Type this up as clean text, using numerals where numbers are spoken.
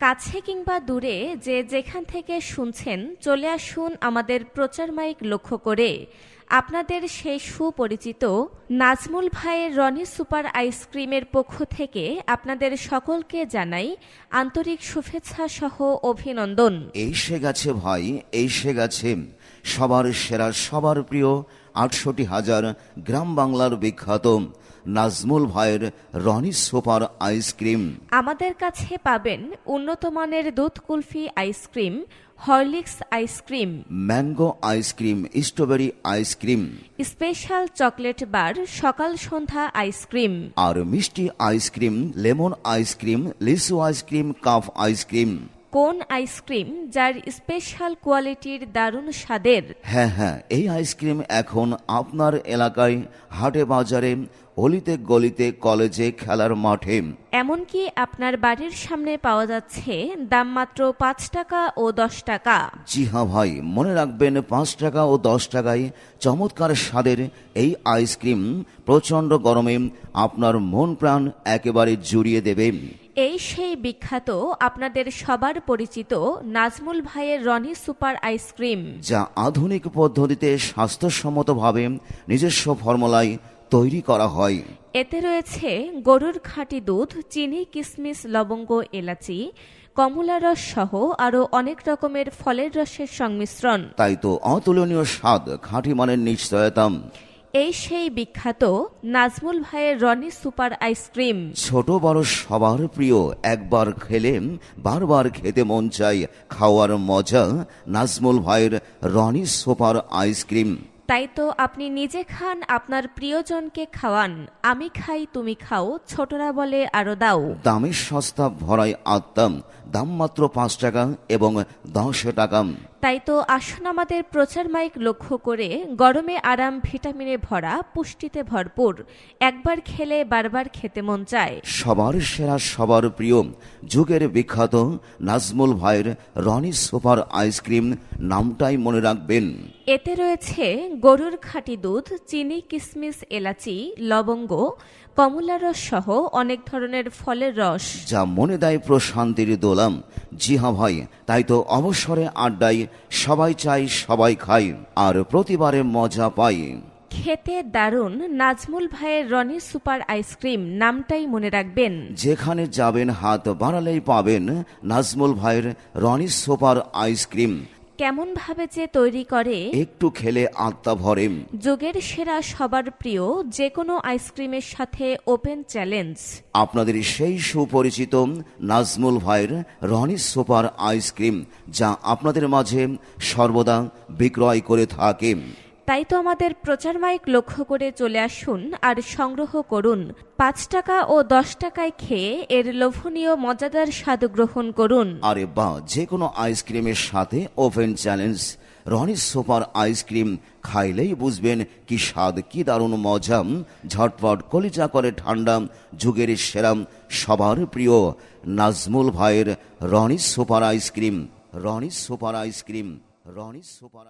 কাছে কিংবা দূরে যে যেখান থেকে শুনছেন চলে আসুন আমাদের প্রচার মাইক লক্ষ্য করে আপনাদের সেই সুপরিচিত নাজমুল ভাইয়ের রনি সুপার আইসক্রিমের পক্ষ থেকে আপনাদের সকলকে জানাই আন্তরিক শুভেচ্ছা সহ অভিনন্দন। এসে গেছে ভাই, এসে গেছে সবার সেরা, সবার প্রিয় ৬৮,০০০ গ্রাম বাংলার বিখ্যাত নাজমুল ভাইয়ের রনি সুপার আইসক্রিম। আমাদের কাছে পাবেন উন্নত মানের দুধ kulfi ice cream, Horlicks ice cream, mango ice cream, strawberry ice cream, special chocolate bar, সকাল সন্ধ্যা আইসক্রিম, আর মিষ্টি আইসক্রিম, লেমন আইসক্রিম, লিচু আইসক্রিম, কাপ আইসক্রিম, কোন আইসক্রিম যার স্পেশাল কোয়ালিটির দারুণ স্বাদের। হ্যাঁ, এই আইসক্রিম এখন আপনার এলাকায় হাটে বাজারে, অলিতে গলিতে, কলেজে, খেলার মাঠে, এমনকি আপনার বাড়ির সামনে পাওয়া যাচ্ছে দাম মাত্র ৫ টাকা ও ১০ টাকা। জি হ্যাঁ ভাই, মনে রাখবেন ৫ টাকা ও ১০ টাকায় চমৎকার স্বাদের এই আইসক্রিম প্রচণ্ড গরমে আপনার মন প্রাণ একেবারে জুড়িয়ে দেবে। এই সেই বিখ্যাত আপনাদের সবার পরিচিত নাজমুল ভাইয়ের রনি সুপার আইসক্রিম, যা আধুনিক পদ্ধতিতে স্বাস্থ্যসম্মতভাবে নিজস্ব ফর্মুলায় তৈরি করা হয়। এতে রয়েছে গরুর খাঁটি দুধ, চিনি, কিশমিশ, লবঙ্গ, এলাচি, কমলা রস সহ আরও অনেক রকমের ফলের রসের সংমিশ্রণ। তাই তো অতুলনীয় স্বাদ, খাঁটি মানের নিশ্চয়তা। এই সেই বিখ্যাত নাজমুল ভাইয়ের রনি সুপার আইসক্রিম, ছোট বড় সবার প্রিয়, একবার খেলে বারবার খেতে মন চাই। খাওয়ার মজা নাজমুল ভাইয়ের রনি সুপার আইসক্রিম। তাই তো আপনি নিজে খান, আপনার প্রিয়জনকে খাওয়ান। আমি খাই তুমি খাও, ছোটরা বলে আরো দাও। দামের সস্তা, ভরাই আত্মাম, দাম মাত্র ৫ টাকা এবং ১০ টাকা। তাই তো আসুন আমাদের প্রচার মাইক লক্ষ্য করে গরমে আরাম, ভিটামিনে ভরা, পুষ্টিতে ভরপুর, একবার খেলে বারবার খেতে মন চায়। সবার সেরা, সবার প্রিয়, যুগের বিখ্যাত নাজমুল ভাইয়ের রনি সুপার আইসক্রিম নামটাই মনে রাখবেন। এতে রয়েছে গরুর খাঁটি দুধ, চিনি, কিশমিশ, এলাচি, লবঙ্গ, কমলা রস সহ অনেক ধরনের ফলের রস, যা মনে দেয় প্রশান্তির দোলাম। জি হ্যাঁ ভাই, তাই তো অবসরে আড্ডায় সবাই চাই, সবাই খাই, আর প্রতিবারে মজা পাই। খেতে দারুণ নাজমুল ভাইয়ের রনি সুপার আইসক্রিম নামটাই মনে রাখবেন। যেখানে যাবেন হাত বাড়ালেই পাবেন নাজমুল ভাইয়ের রনি সুপার আইসক্রিম। কেমন ভাবে যে তৈরি করে, একটু খেলে আত্মা ভরে। যুগের সেরা, সবার প্রিয়, যে কোনো আইসক্রিমের সাথে ওপেন চ্যালেঞ্জ। আপনাদের সেই সুপরিচিত নাজমুল ভাইয়ের রনি সুপার আইসক্রিম, যা আপনাদের মাঝে সর্বদা বিক্রয় করে থাকে। তাই তো আমাদের প্রচার মাইক লক্ষ্য করে চলে আসুন আর সংগ্রহ করুন। ৫ টাকা ও ১০ টাকায় খেয়ে এর লোভনীয় মজাদার স্বাদ গ্রহণ করুন। আরে বাহ, যে কোনো আইসক্রিমের সাথে ওপেন চ্যালেঞ্জ। রনি সুপার আইসক্রিম খাইলেই বুঝবেন কি স্বাদ, কি দারুণ মজা। ঝটপট কলিজা করে ঠান্ডা, যুগের সেরা, সবার প্রিয় নাজমুল ভাইয়ের Roni super ice cream, Roni super ice cream, Roni super.